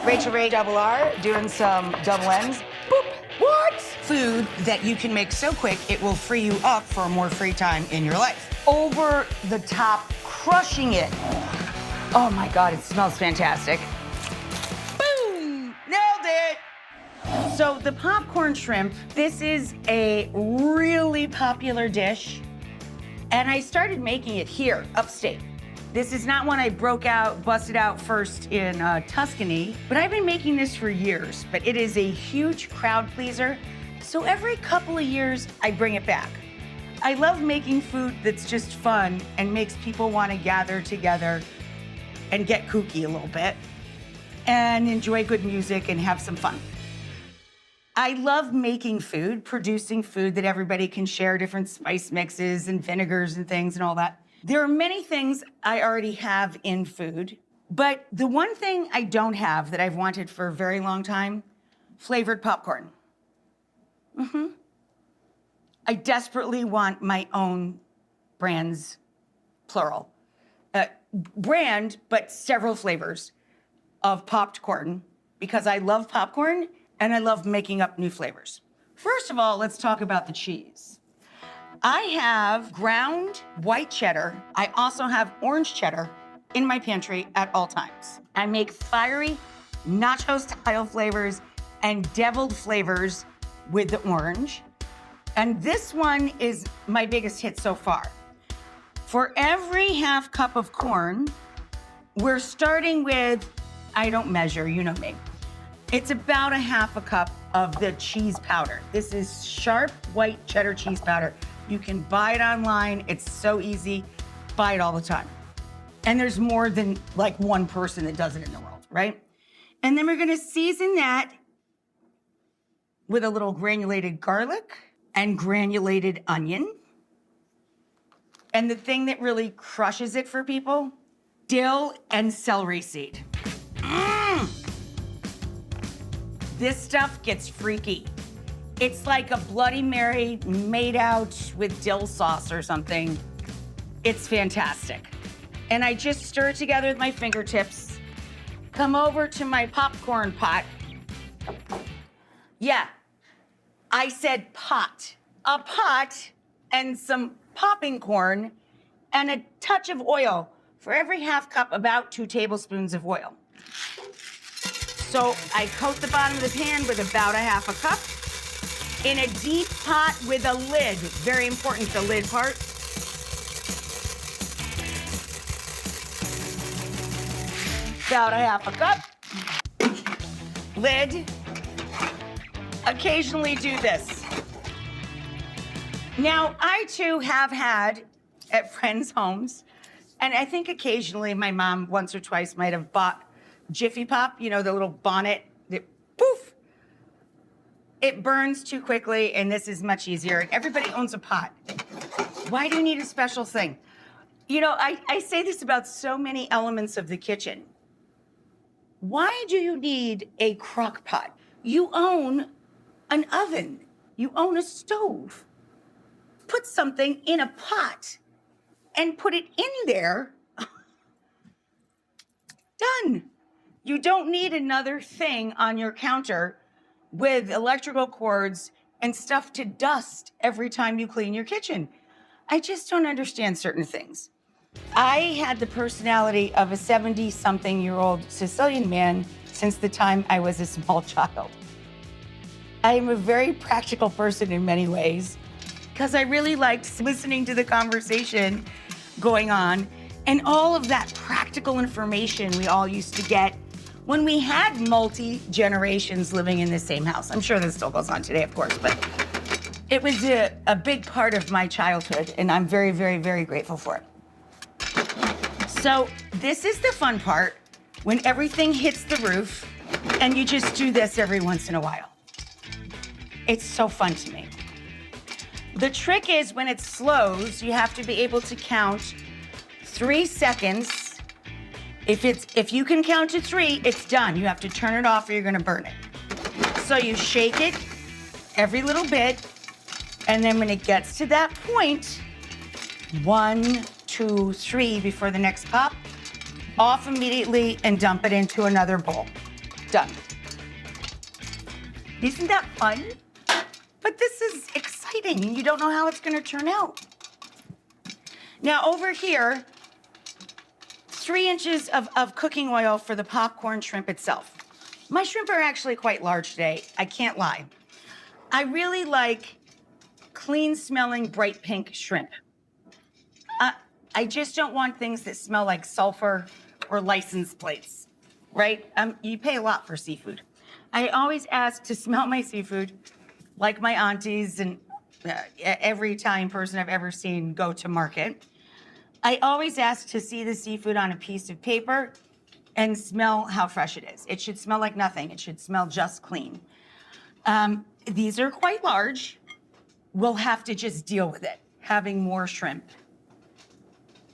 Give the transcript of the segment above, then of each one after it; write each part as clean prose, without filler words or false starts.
Rachael Ray double R, doing some double N's. Boop. What? Food that you can make so quick, it will free you up for more free time in your life. Over the top, crushing it. Oh my God, it smells fantastic. Boom! Nailed it! So the popcorn shrimp, this is a really popular dish. And I started making it here, upstate. This is not one I busted out first in Tuscany, but I've been making this for years. But it is a huge crowd pleaser. So every couple of years, I bring it back. I love making food that's just fun and makes people want to gather together and get kooky a little bit and enjoy good music and have some fun. I love making food, producing food that everybody can share, different spice mixes and vinegars and things and all that. There are many things I already have in food, but the one thing I don't have that I've wanted for a very long time, flavored popcorn. I desperately want my own brands, plural. Brand, but several flavors of popped corn because I love popcorn and I love making up new flavors. First of all, let's talk about the cheese. I have ground white cheddar. I also have orange cheddar in my pantry at all times. I make fiery nacho-style flavors and deviled flavors with the orange. And this one is my biggest hit so far. For every half cup of corn, we're starting with, I don't measure, you know me. It's about a half a cup of the cheese powder. This is sharp white cheddar cheese powder. You can buy it online. It's so easy. Buy it all the time. And there's more than like one person that does it in the world, right? And then we're gonna season that with a little granulated garlic and granulated onion. And the thing that really crushes it for people, dill and celery seed. This stuff gets freaky. It's like a Bloody Mary made out with dill sauce or something. It's fantastic. And I just stir it together with my fingertips. Come over to my popcorn pot. Yeah, I said pot. A pot and some popping corn and a touch of oil. For every half cup, about 2 tablespoons of oil. So I coat the bottom of the pan with about a half a cup in a deep pot with a lid. Very important, the lid part. About a half a cup. Lid. Occasionally do this. Now, I too have had at friends' homes, and I think occasionally my mom once or twice might have bought Jiffy Pop, you know, the little bonnet that poof. It burns too quickly, and this is much easier. Everybody owns a pot. Why do you need a special thing? You know, I say this about so many elements of the kitchen. Why do you need a crock pot? You own an oven. You own a stove. Put something in a pot and put it in there. Done. You don't need another thing on your counter with electrical cords and stuff to dust every time you clean your kitchen. I just don't understand certain things. I had the personality of a 70-something-year-old Sicilian man since the time I was a small child. I am a very practical person in many ways because I really liked listening to the conversation going on and all of that practical information we all used to get when we had multi-generations living in the same house. I'm sure this still goes on today, of course, but it was a big part of my childhood, and I'm very, very, very grateful for it. So this is the fun part, when everything hits the roof, and you just do this every once in a while. It's so fun to me. The trick is when it slows, you have to be able to count 3 seconds. If you can count to 3, it's done. You have to turn it off or you're gonna burn it. So you shake it every little bit, and then when it gets to that point, 1, 2, 3 before the next pop, off immediately and dump it into another bowl. Done. Isn't that fun? But this is exciting, and you don't know how it's gonna turn out. Now over here, 3 inches of cooking oil for the popcorn shrimp itself. My shrimp are actually quite large today, I can't lie. I really like clean smelling, bright pink shrimp. I just don't want things that smell like sulfur or license plates, right? You pay a lot for seafood. I always ask to smell my seafood like my aunties and every Italian person I've ever seen go to market. I always ask to see the seafood on a piece of paper and smell how fresh it is. It should smell like nothing. It should smell just clean. These are quite large. We'll have to just deal with it, having more shrimp.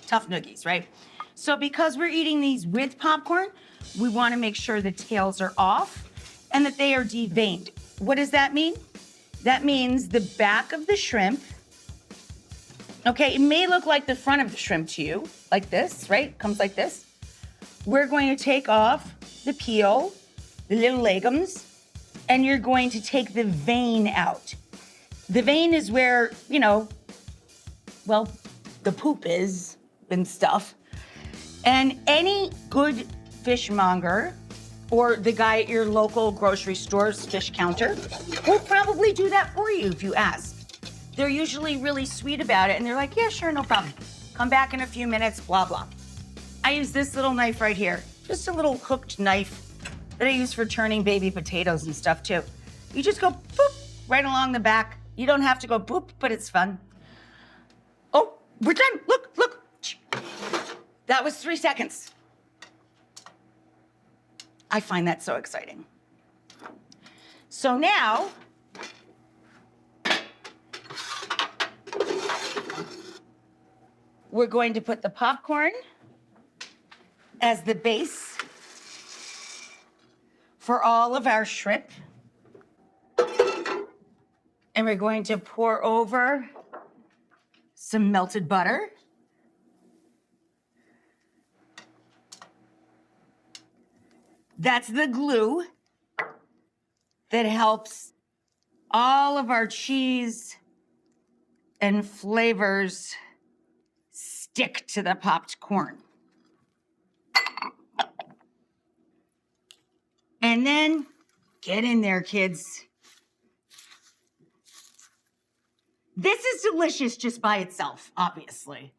Tough noogies, right? So because we're eating these with popcorn, we want to make sure the tails are off and that they are deveined. What does that mean? That means the back of the shrimp, okay, it may look like the front of the shrimp to you, like this, right? Comes like this. We're going to take off the peel, the little legumes, and you're going to take the vein out. The vein is where, you know, well, the poop is and stuff. And any good fishmonger or the guy at your local grocery store's fish counter will probably do that for you if you ask. They're usually really sweet about it and they're like, yeah, sure, no problem. Come back in a few minutes, blah, blah. I use this little knife right here, just a little hooked knife that I use for turning baby potatoes and stuff too. You just go boop right along the back. You don't have to go boop, but it's fun. Oh, we're done. Look. That was 3 seconds. I find that so exciting. So now, we're going to put the popcorn as the base for all of our shrimp. And we're going to pour over some melted butter. That's the glue that helps all of our cheese and flavors stick to the popped corn. And then get in there, kids. This is delicious just by itself, obviously.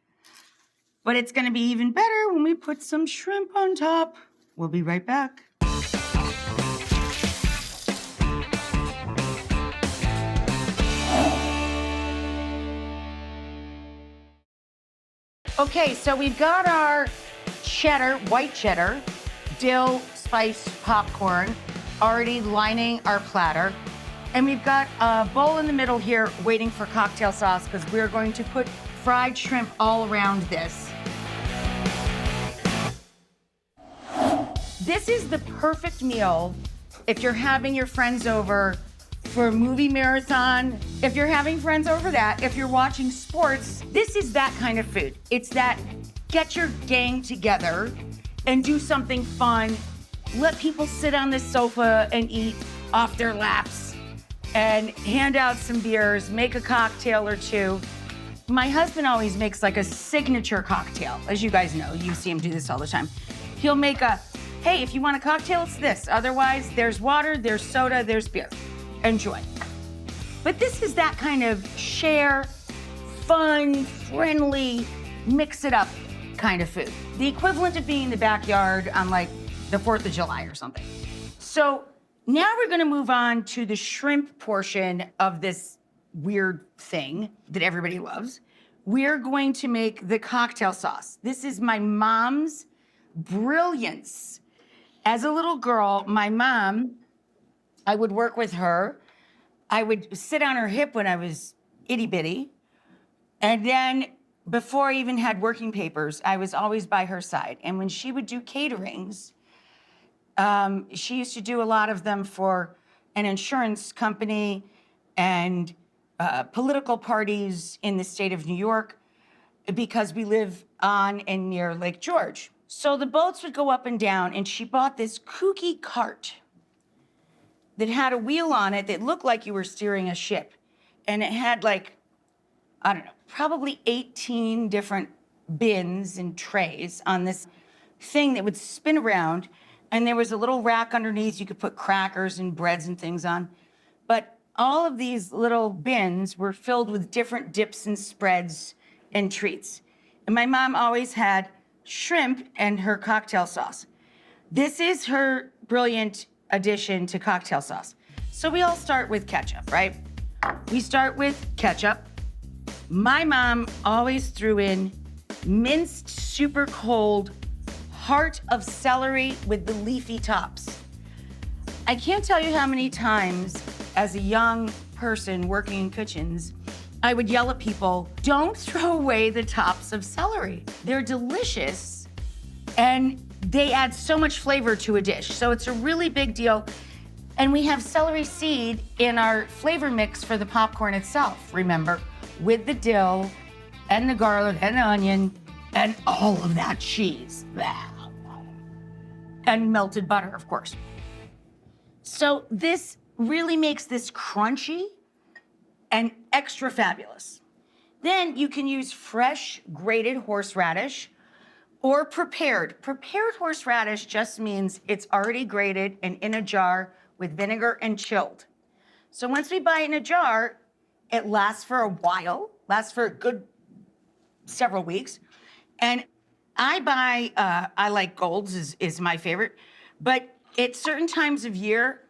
But it's gonna be even better when we put some shrimp on top. We'll be right back. Okay, so we've got our cheddar, white cheddar, dill spiced popcorn already lining our platter. And we've got a bowl in the middle here waiting for cocktail sauce because we're going to put fried shrimp all around this. This is the perfect meal if you're having your friends over for a movie marathon, if you're having friends over that, if you're watching sports, this is that kind of food. It's that get your gang together and do something fun. Let people sit on the sofa and eat off their laps and hand out some beers, make a cocktail or two. My husband always makes like a signature cocktail. As you guys know, you see him do this all the time. He'll make a, hey, if you want a cocktail, it's this. Otherwise, there's water, there's soda, there's beer. Enjoy. But this is that kind of share, fun, friendly, mix it up kind of food. The equivalent of being in the backyard on like the 4th of July or something. So now we're gonna move on to the shrimp portion of this weird thing that everybody loves. We're going to make the cocktail sauce. This is my mom's brilliance. As a little girl, my mom, I would work with her. I would sit on her hip when I was itty bitty. And then before I even had working papers, I was always by her side. And when she would do caterings, she used to do a lot of them for an insurance company and political parties in the state of New York because we live on and near Lake George. So the boats would go up and down, and she bought this kooky cart that had a wheel on it that looked like you were steering a ship. And it had like, I don't know, probably 18 different bins and trays on this thing that would spin around. And there was a little rack underneath you could put crackers and breads and things on. But all of these little bins were filled with different dips and spreads and treats. And my mom always had shrimp and her cocktail sauce. This is her brilliant addition to cocktail sauce. So we all start with ketchup, right? We start with ketchup. My mom always threw in minced, super cold heart of celery with the leafy tops. I can't tell you how many times as a young person working in kitchens, I would yell at people, don't throw away the tops of celery. They're delicious and they add so much flavor to a dish. So it's a really big deal. And we have celery seed in our flavor mix for the popcorn itself, remember, with the dill and the garlic and the onion and all of that cheese. And melted butter, of course. So this really makes this crunchy and extra fabulous. Then you can use fresh grated horseradish or prepared. Prepared horseradish just means it's already grated and in a jar with vinegar and chilled. So once we buy it in a jar, it lasts for a while, lasts for a good several weeks. And I like Gold's is my favorite, but at certain times of year,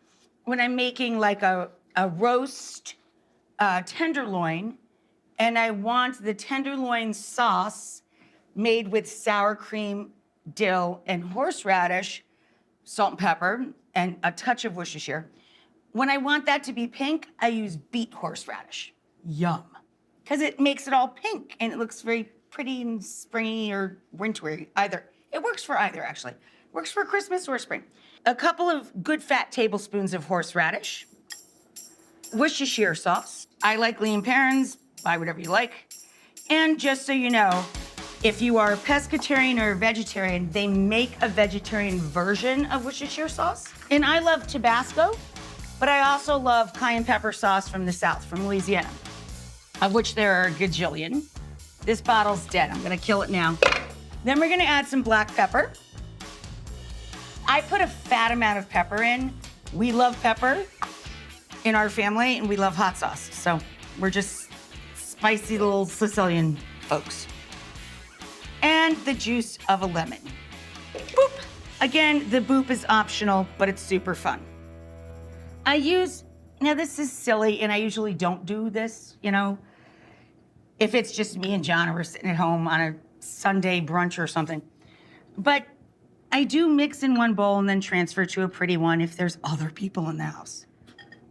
when I'm making like a roast tenderloin, and I want the tenderloin sauce made with sour cream, dill, and horseradish, salt and pepper, and a touch of Worcestershire. When I want that to be pink, I use beet horseradish. Yum. Because it makes it all pink, and it looks very pretty and springy or wintry, either. It works for either, actually. Works for Christmas or spring. A couple of good fat tablespoons of horseradish, Worcestershire sauce. I like lean parents, buy whatever you like. And just so you know, if you are a pescatarian or a vegetarian, they make a vegetarian version of Worcestershire sauce. And I love Tabasco, but I also love cayenne pepper sauce from the South, from Louisiana, of which there are a gajillion. This bottle's dead. I'm gonna kill it now. Then we're gonna add some black pepper. I put a fat amount of pepper in. We love pepper in our family, and we love hot sauce. So we're just spicy little Sicilian folks. And the juice of a lemon. Boop. Again, the boop is optional, but it's super fun. Now this is silly, and I usually don't do this, if it's just me and John, or we're sitting at home on a Sunday brunch or something. But I do mix in one bowl and then transfer to a pretty one if there's other people in the house.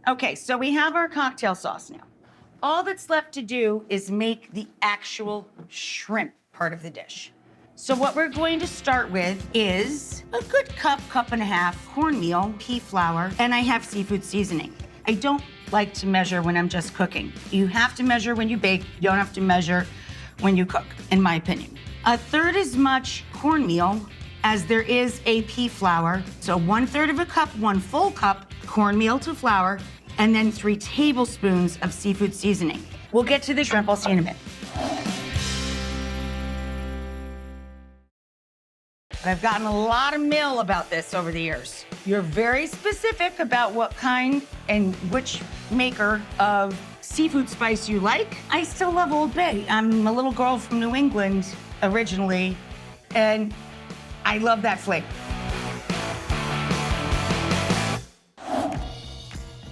Okay, so we have our cocktail sauce now. All that's left to do is make the actual shrimp part of the dish. So what we're going to start with is a good cup and a half cornmeal, pea flour, and I have seafood seasoning. I don't like to measure when I'm just cooking. You have to measure when you bake. You don't have to measure when you cook, in my opinion. A third as much cornmeal as there is a pea flour. So 1/3 of a cup, 1 full cup cornmeal to flour, and then 3 tablespoons of seafood seasoning. We'll get to the shrimp. I'll see you in a minute. But I've gotten a lot of mail about this over the years. You're very specific about what kind and which maker of seafood spice you like. I still love Old Bay. I'm a little girl from New England originally, and I love that flavor.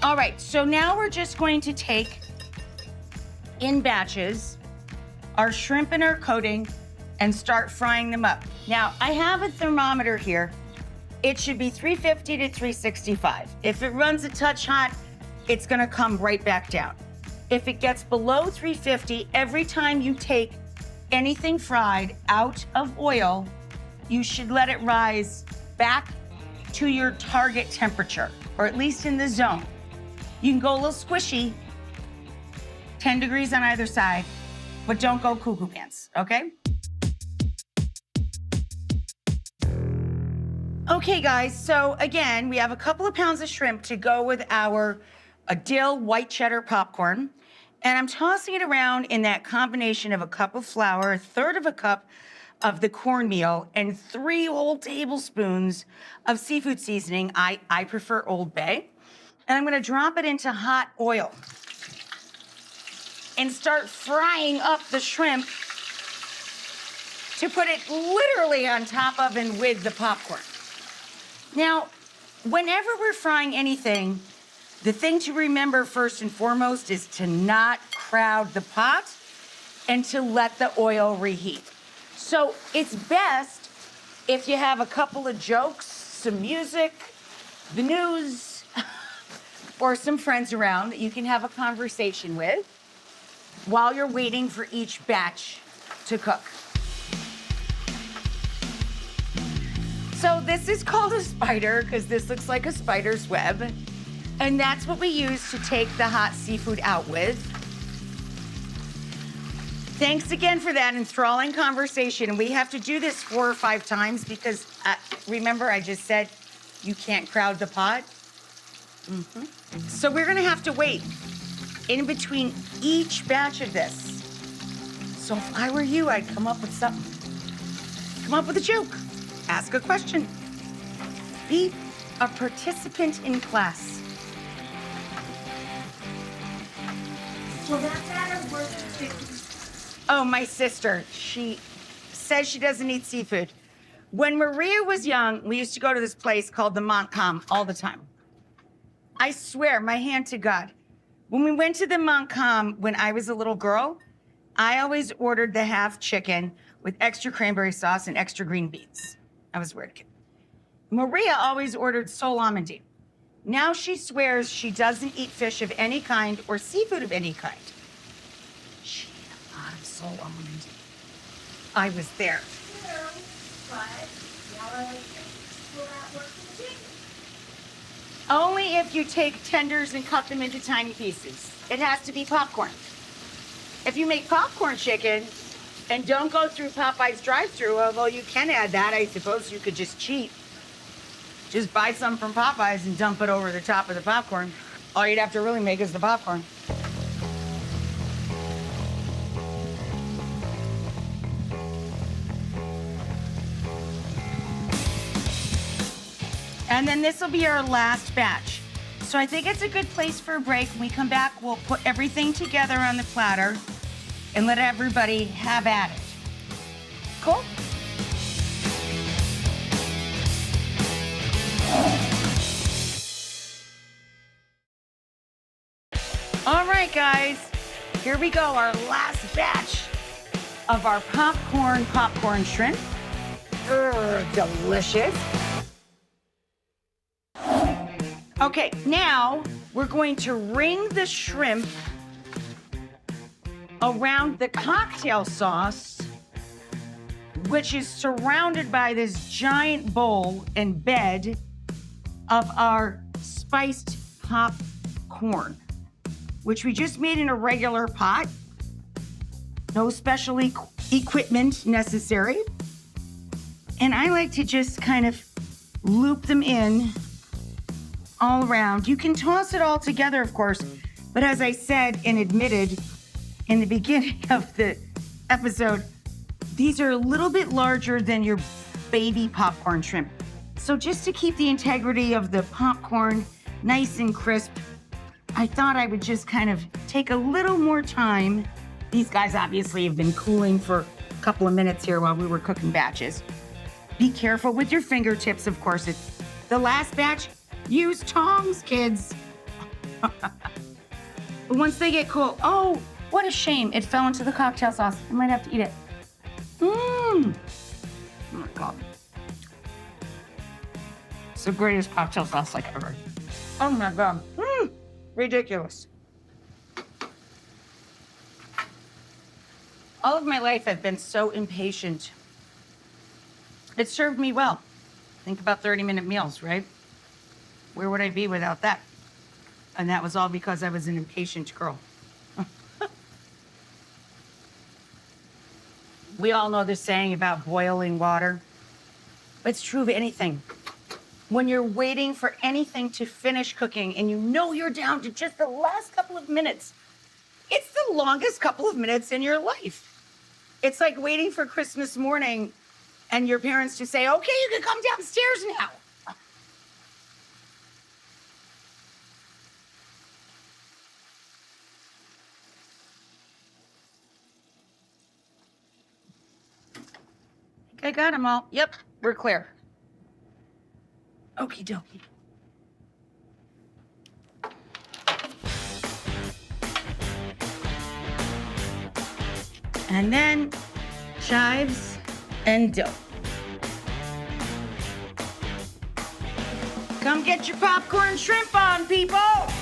All right, so now we're just going to take, in batches, our shrimp and our coating and start frying them up. Now, I have a thermometer here. It should be 350 to 365. If it runs a touch hot, it's gonna come right back down. If it gets below 350, every time you take anything fried out of oil, you should let it rise back to your target temperature, or at least in the zone. You can go a little squishy, 10 degrees on either side, but don't go cuckoo pants, okay? Okay, guys, so again, we have a couple of pounds of shrimp to go with our dill white cheddar popcorn. And I'm tossing it around in that combination of a cup of flour, a third of a cup of the cornmeal, and 3 whole tablespoons of seafood seasoning. I prefer Old Bay. And I'm gonna drop it into hot oil and start frying up the shrimp to put it literally on top of and with the popcorn. Now, whenever we're frying anything, the thing to remember first and foremost is to not crowd the pot and to let the oil reheat. So it's best if you have a couple of jokes, some music, the news, or some friends around that you can have a conversation with while you're waiting for each batch to cook. So this is called a spider because this looks like a spider's web. And that's what we use to take the hot seafood out with. Thanks again for that enthralling conversation. We have to do this 4 or 5 times because remember I just said you can't crowd the pot? So we're gonna have to wait in between each batch of this. So if I were you, I'd come up with something. Come up with a joke. Ask a question. Be a participant in class. Well, that's out of work. Oh, my sister. She says she doesn't eat seafood. When Maria was young, we used to go to this place called the Montcalm all the time. I swear, my hand to God. When we went to the Montcalm when I was a little girl, I always ordered the half chicken with extra cranberry sauce and extra green beans. I was a weird kid. Maria always ordered sole almondine. Now she swears she doesn't eat fish of any kind or seafood of any kind. She ate a lot of sole almondine. I was there. Only if you take tenders and cut them into tiny pieces. It has to be popcorn. If you make popcorn chicken and don't go through Popeye's drive-thru, although you can add that, I suppose you could just cheat. Just buy some from Popeye's and dump it over the top of the popcorn. All you'd have to really make is the popcorn. And then this will be our last batch. So I think it's a good place for a break. When we come back, we'll put everything together on the platter and let everybody have at it. Cool? All right, guys, here we go, our last batch of our popcorn shrimp. Delicious. Okay, now we're going to ring the shrimp around the cocktail sauce, which is surrounded by this giant bowl and bed of our spiced popcorn, which we just made in a regular pot. No special equipment necessary. And I like to just kind of loop them in all around. You can toss it all together, of course, but as I said and admitted in the beginning of the episode, these are a little bit larger than your baby popcorn shrimp. So just to keep the integrity of the popcorn nice and crisp, I thought I would just kind of take a little more time. These guys obviously have been cooling for a couple of minutes here while we were cooking batches. Be careful with your fingertips, of course. It's the last batch. Use tongs, kids. But once they get cool, oh, what a shame. It fell into the cocktail sauce. I might have to eat it. Oh my God. It's the greatest cocktail sauce like ever. Oh my God. Ridiculous. All of my life, I've been so impatient. It served me well. Think about 30-minute meals, right? Where would I be without that? And that was all because I was an impatient girl. We all know the saying about boiling water. But it's true of anything. when you're waiting for anything to finish cooking and you know you're down to just the last couple of minutes, it's the longest couple of minutes in your life. It's like waiting for Christmas morning and your parents to say, okay, you can come downstairs now. I got them all. Yep, we're clear. Okie dokie. And then chives and dill. Come get your popcorn shrimp on, people!